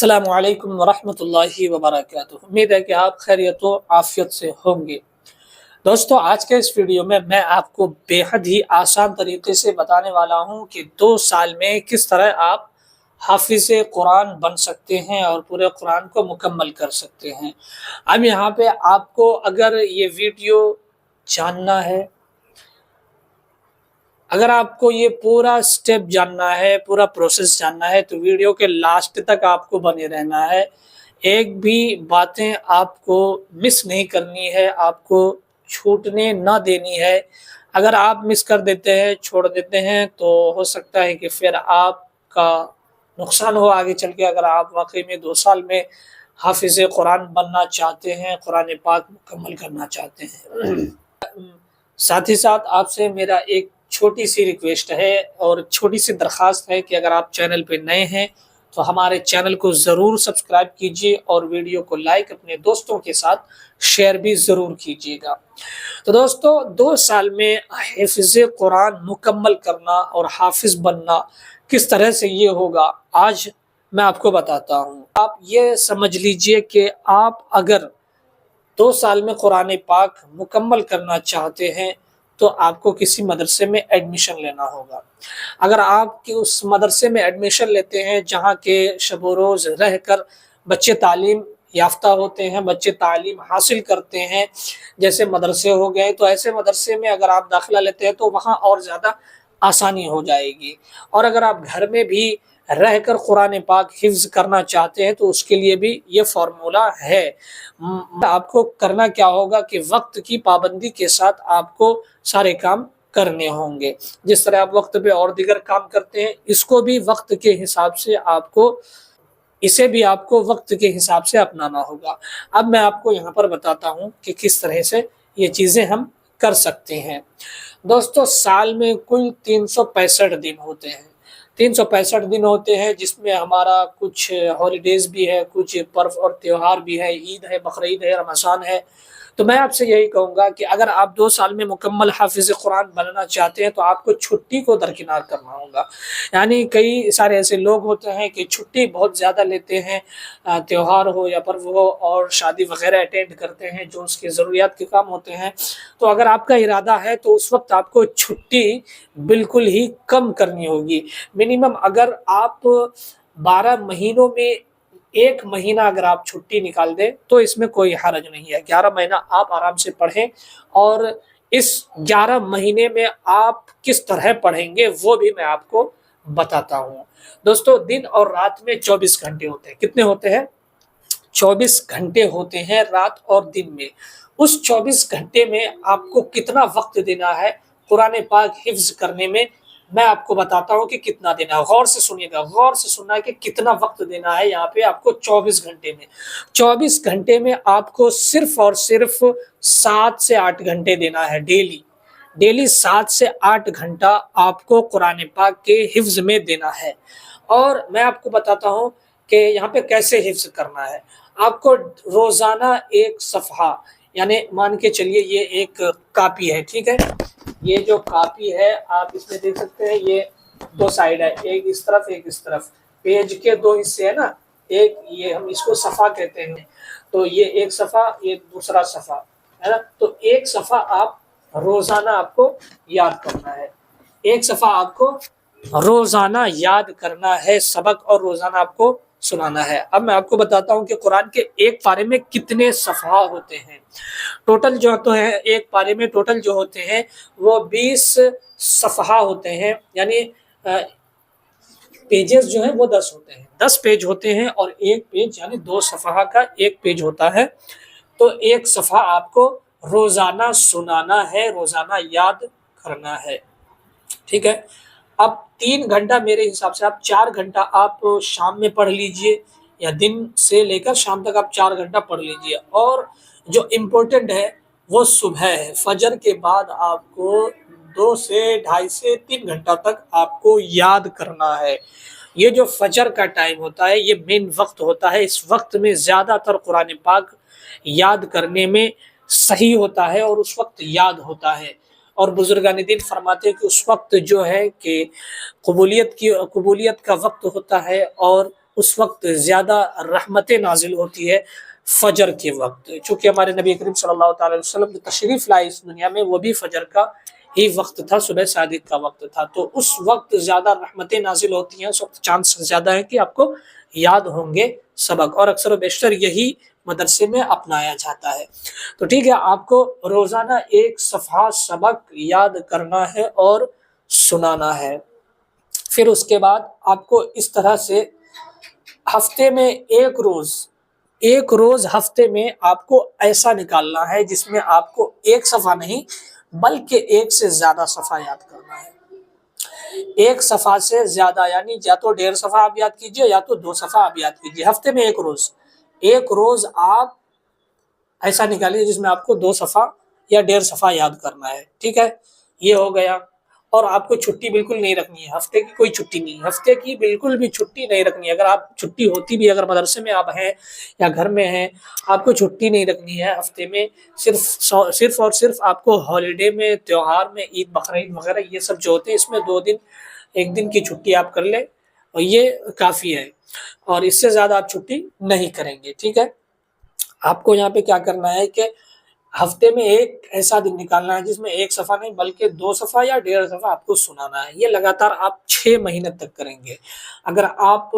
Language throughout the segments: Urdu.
السلام علیکم ورحمۃ اللہ وبرکاتہ۔ امید ہے کہ آپ خیریت و عافیت سے ہوں گے۔ دوستو، آج کے اس ویڈیو میں آپ کو بے حد ہی آسان طریقے سے بتانے والا ہوں کہ 2 سال میں کس طرح آپ حافظ قرآن بن سکتے ہیں اور پورے قرآن کو مکمل کر سکتے ہیں۔ اب یہاں پہ آپ کو اگر یہ ویڈیو جاننا ہے، اگر آپ کو یہ پورا سٹیپ جاننا ہے، پورا پروسیس جاننا ہے، تو ویڈیو کے لاسٹ تک آپ کو بنے رہنا ہے۔ ایک بھی باتیں آپ کو مس نہیں کرنی ہے، آپ کو چھوٹنے نہ دینی ہے۔ اگر آپ مس کر دیتے ہیں، چھوڑ دیتے ہیں، تو ہو سکتا ہے کہ پھر آپ کا نقصان ہو آگے چل کے، اگر آپ واقعی میں 2 سال میں حافظ قرآن بننا چاہتے ہیں، قرآن پاک مکمل کرنا چاہتے ہیں۔ ساتھ ہی ساتھ آپ سے میرا ایک چھوٹی سی ریکویسٹ ہے اور چھوٹی سی درخواست ہے کہ اگر آپ چینل پہ نئے ہیں تو ہمارے چینل کو ضرور سبسکرائب کیجیے اور ویڈیو کو لائک اپنے دوستوں کے ساتھ شیئر بھی ضرور کیجیے گا۔ تو دوستو، 2 سال میں حفظ قرآن مکمل کرنا اور حافظ بننا کس طرح سے یہ ہوگا، آج میں آپ کو بتاتا ہوں۔ آپ یہ سمجھ لیجئے کہ آپ اگر 2 سال میں قرآن پاک مکمل کرنا چاہتے ہیں تو آپ کو کسی مدرسے میں ایڈمیشن لینا ہوگا۔ اگر آپ کی اس مدرسے میں ایڈمیشن لیتے ہیں جہاں کے شب و روز رہ کر بچے تعلیم یافتہ ہوتے ہیں، بچے تعلیم حاصل کرتے ہیں، جیسے مدرسے ہو گئے، تو ایسے مدرسے میں اگر آپ داخلہ لیتے ہیں تو وہاں اور زیادہ آسانی ہو جائے گی۔ اور اگر آپ گھر میں بھی رہ کر قرآن پاک حفظ کرنا چاہتے ہیں تو اس کے لیے بھی یہ فارمولہ ہے۔ آپ کو کرنا کیا ہوگا کہ وقت کی پابندی کے ساتھ آپ کو سارے کام کرنے ہوں گے۔ جس طرح آپ وقت پہ اور دیگر کام کرتے ہیں، اس کو بھی وقت کے حساب سے اسے بھی آپ کو وقت کے حساب سے اپنانا ہوگا۔ اب میں آپ کو یہاں پر بتاتا ہوں کہ کس طرح سے یہ چیزیں ہم کر سکتے ہیں۔ دوستو، سال میں کل 365 دن ہوتے ہیں۔ 365 دن ہوتے ہیں، جس میں ہمارا کچھ ہالیڈیز بھی ہے، کچھ پرو اور تیوہار بھی ہے، عید ہے، بقرعید ہے، رمضان ہے۔ تو میں آپ سے یہی کہوں گا کہ اگر آپ 2 سال میں مکمل حافظ قرآن بننا چاہتے ہیں تو آپ کو چھٹی کو درکنار کرنا ہوگا۔ یعنی کئی سارے ایسے لوگ ہوتے ہیں کہ چھٹی بہت زیادہ لیتے ہیں، تیوہار ہو یا پرو ہو، اور شادی وغیرہ اٹینڈ کرتے ہیں جو اس کے ضروریات کے کام ہوتے ہیں۔ تو اگر آپ کا ارادہ ہے تو اس وقت آپ کو چھٹی بالکل ہی کم کرنی ہوگی۔ منیمم اگر آپ 12 مہینوں میں 1 مہینہ اگر آپ چھٹی نکال دیں تو اس میں کوئی حرج نہیں ہے۔ 11 مہینہ آپ آرام سے پڑھیں، اور اس 11 مہینے میں آپ کس طرح پڑھیں گے وہ بھی میں آپ کو بتاتا ہوں۔ دوستو، دن اور رات میں 24 گھنٹے ہوتے ہیں۔ کتنے ہوتے ہیں؟ 24 گھنٹے ہوتے ہیں رات اور دن میں۔ اس 24 گھنٹے میں آپ کو کتنا وقت دینا ہے قرآن پاک حفظ کرنے میں، میں آپ کو بتاتا ہوں کہ کتنا دینا ہے۔ غور سے سنیے گا، غور سے سننا ہے کہ کتنا وقت دینا ہے یہاں پہ آپ کو 24 گھنٹے میں۔ 24 گھنٹے میں آپ کو صرف اور صرف 7 سے 8 گھنٹے دینا ہے ڈیلی 7 سے 8 گھنٹہ آپ کو قرآن پاک کے حفظ میں دینا ہے۔ اور میں آپ کو بتاتا ہوں کہ یہاں پہ کیسے حفظ کرنا ہے۔ آپ کو روزانہ 1 صفحہ، یعنی مان کے چلیے یہ ایک کاپی ہے، ٹھیک ہے؟ یہ جو کاپی ہے آپ اس میں دیکھ سکتے ہیں، یہ 2 سائیڈ ہے، ایک اس طرف ایک اس طرف۔ پیج کے 2 حصے ہیں نا، ایک یہ ہم اس کو صفحہ کہتے ہیں، تو یہ ایک صفحہ، یہ دوسرا صفحہ ہے نا۔ تو 1 صفحہ آپ روزانہ آپ کو یاد کرنا ہے، 1 صفحہ آپ کو روزانہ یاد کرنا ہے سبق، اور روزانہ آپ کو سنانا ہے۔ اب میں آپ کو بتاتا ہوں کہ قرآن کے ایک پارے میں کتنے صفحہ ہوتے ہیں۔ ٹوٹل جو تو ہے ایک پارے میں ٹوٹل جو ہوتے ہیں وہ 20 صفحہ ہوتے ہیں، یعنی پیجز جو ہیں وہ 10 ہوتے ہیں، 10 پیج ہوتے ہیں، اور ایک پیج یعنی 2 صفحہ کا ایک پیج ہوتا ہے۔ تو 1 صفحہ آپ کو روزانہ سنانا ہے، روزانہ یاد کرنا ہے، ٹھیک ہے؟ اب 3 گھنٹہ میرے حساب سے آپ 4 گھنٹہ آپ شام میں پڑھ لیجئے، یا دن سے لے کر شام تک آپ 4 گھنٹہ پڑھ لیجئے۔ اور جو امپورٹنٹ ہے وہ صبح ہے، فجر کے بعد آپ کو 2 سے 2.5 سے 3 گھنٹہ تک آپ کو یاد کرنا ہے۔ یہ جو فجر کا ٹائم ہوتا ہے یہ مین وقت ہوتا ہے، اس وقت میں زیادہ تر قرآن پاک یاد کرنے میں صحیح ہوتا ہے اور اس وقت یاد ہوتا ہے۔ اور بزرگان دین فرماتے ہیں کہ اس وقت جو ہے کہ قبولیت کا وقت ہوتا ہے، اور اس وقت زیادہ رحمتیں نازل ہوتی ہے فجر کے وقت، چونکہ ہمارے نبی کریم صلی اللہ تعالی وسلم جو تشریف لائے اس دنیا میں وہ بھی فجر کا ہی وقت تھا، صبح صادق کا وقت تھا، تو اس وقت زیادہ رحمتیں نازل ہوتی ہیں، اس وقت چانس زیادہ ہے کہ آپ کو یاد ہوں گے سبق، اور اکثر و بیشتر یہی مدرسے میں اپنایا جاتا ہے۔ تو ٹھیک ہے، آپ کو روزانہ ایک صفحہ سبق یاد کرنا ہے اور سنانا ہے۔ پھر اس کے بعد آپ کو اس طرح سے ہفتے میں ایک روز ہفتے میں آپ کو ایسا نکالنا ہے جس میں آپ کو ایک صفحہ نہیں بلکہ ایک سے زیادہ صفحہ یاد کرنا ہے۔ ایک صفحہ سے زیادہ یعنی یا تو 1.5 صفحہ آپ یاد کیجئے یا تو 2 صفحہ آپ یاد کیجئے، ہفتے میں ایک روز آپ ایسا نکالیے جس میں آپ کو 2 صفحہ یا 1.5 صفحہ یاد کرنا ہے، ٹھیک ہے، یہ ہو گیا۔ اور آپ کو چھٹی بالکل نہیں رکھنی ہے، ہفتے کی کوئی چھٹی نہیں، ہفتے کی بالکل بھی چھٹی نہیں رکھنی ہے۔ اگر آپ چھٹی ہوتی بھی، اگر مدرسے میں آپ ہیں یا گھر میں ہیں، آپ کو چھٹی نہیں رکھنی ہے ہفتے میں، صرف اور صرف آپ کو ہالیڈے میں، تیوہار میں، عید بقرعید وغیرہ یہ سب جو ہوتے ہیں اس میں 2 دن 1 دن کی چھٹی آپ کر لیں اور یہ کافی ہے، اور اس سے زیادہ آپ چھٹی نہیں کریں گے، ٹھیک ہے۔ آپ کو یہاں پہ کیا کرنا ہے کہ ہفتے میں ایک ایسا دن نکالنا ہے جس میں 1 صفحہ نہیں بلکہ 2 صفحہ یا 1.5 صفحہ آپ کو سنانا ہے۔ یہ لگاتار آپ 6 مہینے تک کریں گے۔ اگر آپ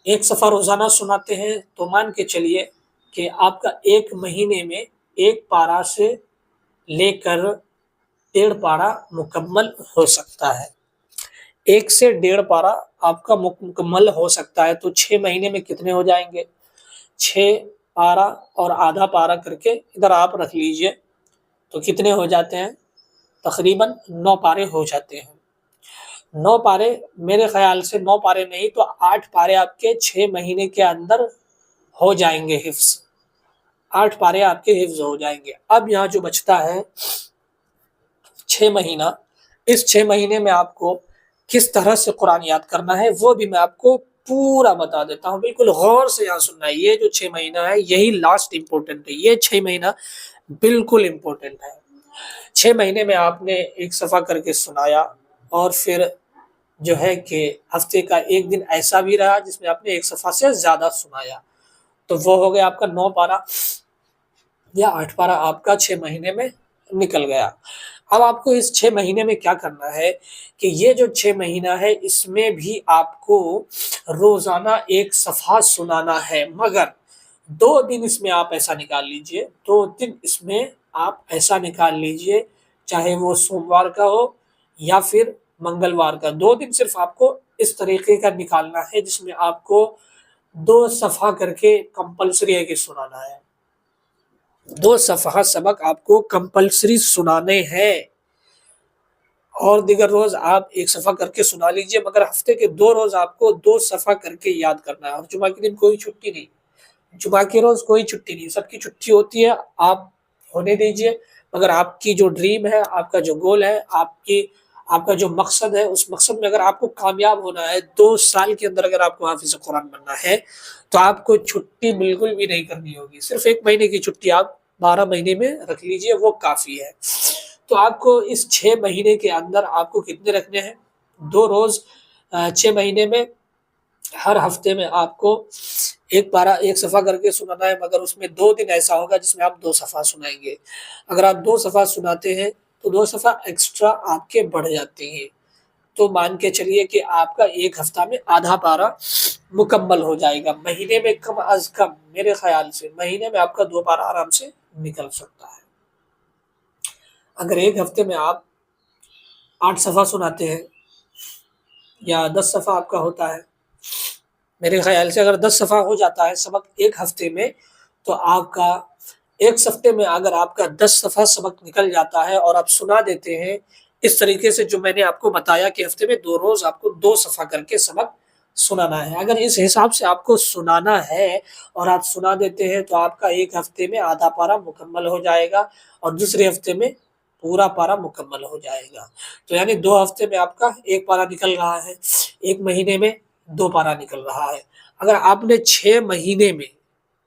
1 صفحہ روزانہ سناتے ہیں تو مان کے چلیے کہ آپ کا 1 مہینے میں 1 پارہ سے لے کر 1.5 پارہ مکمل ہو سکتا ہے۔ 1 سے 1.5 پارہ آپ کا مکمل ہو سکتا ہے، تو 6 مہینے میں کتنے ہو جائیں گے؟ 6 پارہ اور آدھا پارہ کر کے ادھر آپ رکھ لیجئے، تو کتنے ہو جاتے ہیں؟ تقریباً 9 پارے ہو جاتے ہیں۔ 9 پارے، میرے خیال سے 9 پارے نہیں تو 8 پارے آپ کے 6 مہینے کے اندر ہو جائیں گے حفظ، 8 پارے آپ کے حفظ ہو جائیں گے۔ اب یہاں جو بچتا ہے 6 مہینہ، اس 6 مہینے میں آپ کو کس طرح سے قرآن یاد کرنا ہے وہ بھی میں آپ کو پورا بتا دیتا ہوں، بالکل غور سے یہاں سننا ہے۔ یہ جو 6 مہینہ ہے یہی لاسٹ امپورٹنٹ ہے، یہ 6 مہینہ بالکل امپورٹنٹ ہے۔ 6 مہینے میں آپ نے 1 صفحہ کر کے سنایا، اور پھر جو ہے کہ ہفتے کا 1 دن ایسا بھی رہا جس میں آپ نے 1 صفحہ سے زیادہ سنایا، تو وہ ہو گیا آپ کا 9 پارہ یا 8 پارہ آپ کا 6 مہینے میں نکل گیا۔ اب آپ کو اس 6 مہینے میں کیا کرنا ہے کہ یہ جو 6 مہینہ ہے اس میں بھی آپ کو روزانہ 1 صفحہ سنانا ہے، مگر 2 دن اس میں آپ ایسا نکال لیجئے، 2 دن اس میں آپ ایسا نکال لیجئے، چاہے وہ سوموار کا ہو یا پھر منگلوار کا، 2 دن صرف آپ کو اس طریقے کا نکالنا ہے جس میں آپ کو 2 صفحہ کر کے کمپلسری ہے کہ سنانا ہے۔ 2 صفحہ سبق آپ کو کمپلسری سنانے ہیں، اور دیگر روز آپ 1 صفحہ کر کے سنا لیجئے، مگر ہفتے کے 2 روز آپ کو 2 صفحہ کر کے یاد کرنا ہے، اور جمعہ کے دن کوئی چھٹی نہیں، جمعہ کے روز کوئی چھٹی نہیں، سب کی چھٹی ہوتی ہے، آپ ہونے دیجئے، مگر آپ کی جو ڈریم ہے، آپ کا جو گول ہے، آپ کا جو مقصد ہے، اس مقصد میں اگر آپ کو کامیاب ہونا ہے، 2 سال کے اندر اگر آپ کو حافظ قرآن بننا ہے تو آپ کو چھٹی بالکل بھی نہیں کرنی ہوگی، صرف 1 مہینے کی چھٹی آپ 12 مہینے میں رکھ لیجئے، وہ کافی ہے۔ تو آپ کو اس 6 مہینے کے اندر آپ کو کتنے رکھنے ہیں؟ 2 روز 6 مہینے میں، ہر ہفتے میں آپ کو 1 پارہ 1 صفحہ کر کے سنانا ہے، مگر اس میں 2 دن ایسا ہوگا جس میں آپ 2 صفحہ سنائیں گے۔ اگر آپ 2 صفحہ سناتے ہیں تو 2 صفحہ ایکسٹرا آپ کے بڑھ جاتے ہیں، تو مان کے چلیے کہ آپ کا 1 ہفتہ میں آدھا پارہ مکمل ہو جائے گا۔ مہینے میں کم از کم میرے خیال سے مہینے میں آپ کا 2 پارہ آرام سے نکل سکتا ہے۔ اگر 1 ہفتے میں آپ 8 صفحہ سناتے ہیں یا 10 صفحہ آپ کا ہوتا ہے، میرے خیال سے اگر 10 صفحہ ہو جاتا ہے سبق 1 ہفتے میں، تو آپ کا 1 ہفتے میں اگر آپ کا 10 صفحہ سبق نکل جاتا ہے اور آپ سنا دیتے ہیں اس طریقے سے جو میں نے آپ کو بتایا کہ ہفتے میں 2 روز آپ کو 2 صفحہ کر کے سبق سنانا ہے، اگر اس حساب سے آپ کو سنانا ہے اور آپ سنا دیتے ہیں تو آپ کا 1 ہفتے میں آدھا پارہ مکمل ہو جائے گا، اور دوسرے ہفتے میں پورا پارہ مکمل ہو جائے گا، تو یعنی 2 ہفتے میں آپ کا 1 پارہ نکل رہا ہے، 1 مہینے میں 2 پارہ نکل رہا ہے۔ اگر آپ نے 6 مہینے میں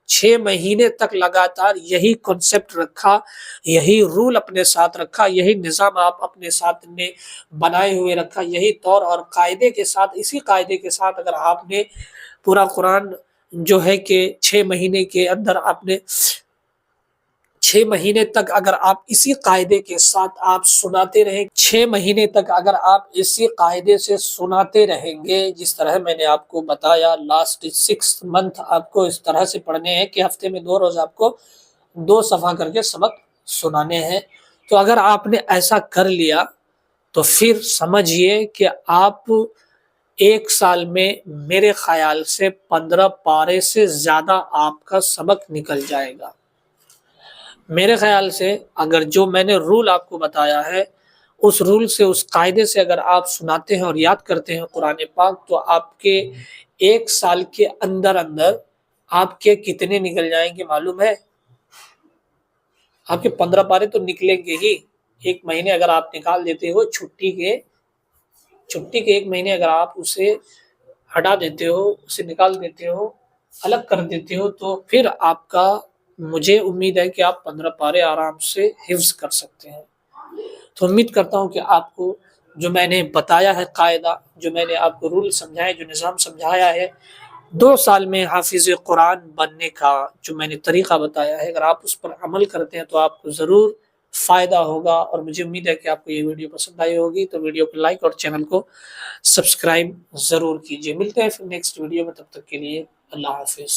6 مہینے تک لگاتار یہی کنسپٹ رکھا، یہی رول اپنے ساتھ رکھا، یہی نظام آپ اپنے ساتھ نے بنائے ہوئے رکھا، یہی طور اور قاعدے کے ساتھ، اسی قاعدے کے ساتھ اگر آپ نے پورا قرآن جو ہے کہ 6 مہینے کے اندر آپ نے 6 مہینے تک اگر آپ اسی قاعدے کے ساتھ آپ سناتے رہیں، 6 مہینے تک اگر آپ اسی قاعدے سے سناتے رہیں گے، جس طرح میں نے آپ کو بتایا لاسٹ 6 منتھ آپ کو اس طرح سے پڑھنے ہیں کہ ہفتے میں 2 روز آپ کو 2 صفحہ کر کے سبق سنانے ہیں، تو اگر آپ نے ایسا کر لیا تو پھر سمجھیے کہ آپ 1 سال میں میرے خیال سے 15 پارے سے زیادہ آپ کا سبق نکل جائے گا۔ میرے خیال سے اگر جو میں نے رول آپ کو بتایا ہے، اس رول سے، اس قاعدے سے اگر آپ سناتے ہیں اور یاد کرتے ہیں قرآن پاک، تو آپ کے 1 سال کے اندر آپ کے کتنے نکل جائیں گے معلوم ہے؟ آپ کے 15 پارے تو نکلیں گے ہی۔ 1 مہینے اگر آپ نکال دیتے ہو چھٹی کے 1 مہینے اگر آپ اسے ہٹا دیتے ہو، اسے نکال دیتے ہو، الگ کر دیتے ہو، تو پھر آپ کا، مجھے امید ہے کہ آپ 15 پارے آرام سے حفظ کر سکتے ہیں۔ تو امید کرتا ہوں کہ آپ کو جو میں نے بتایا ہے قاعدہ، جو میں نے آپ کو رول سمجھایا، جو نظام سمجھایا ہے، 2 سال میں حافظ قرآن بننے کا جو میں نے طریقہ بتایا ہے، اگر آپ اس پر عمل کرتے ہیں تو آپ کو ضرور فائدہ ہوگا، اور مجھے امید ہے کہ آپ کو یہ ویڈیو پسند آئی ہوگی۔ تو ویڈیو کو لائک اور چینل کو سبسکرائب ضرور کیجیے۔ ملتے ہیں پھر نیکسٹ ویڈیو میں، تب تک کے لیے اللہ حافظ۔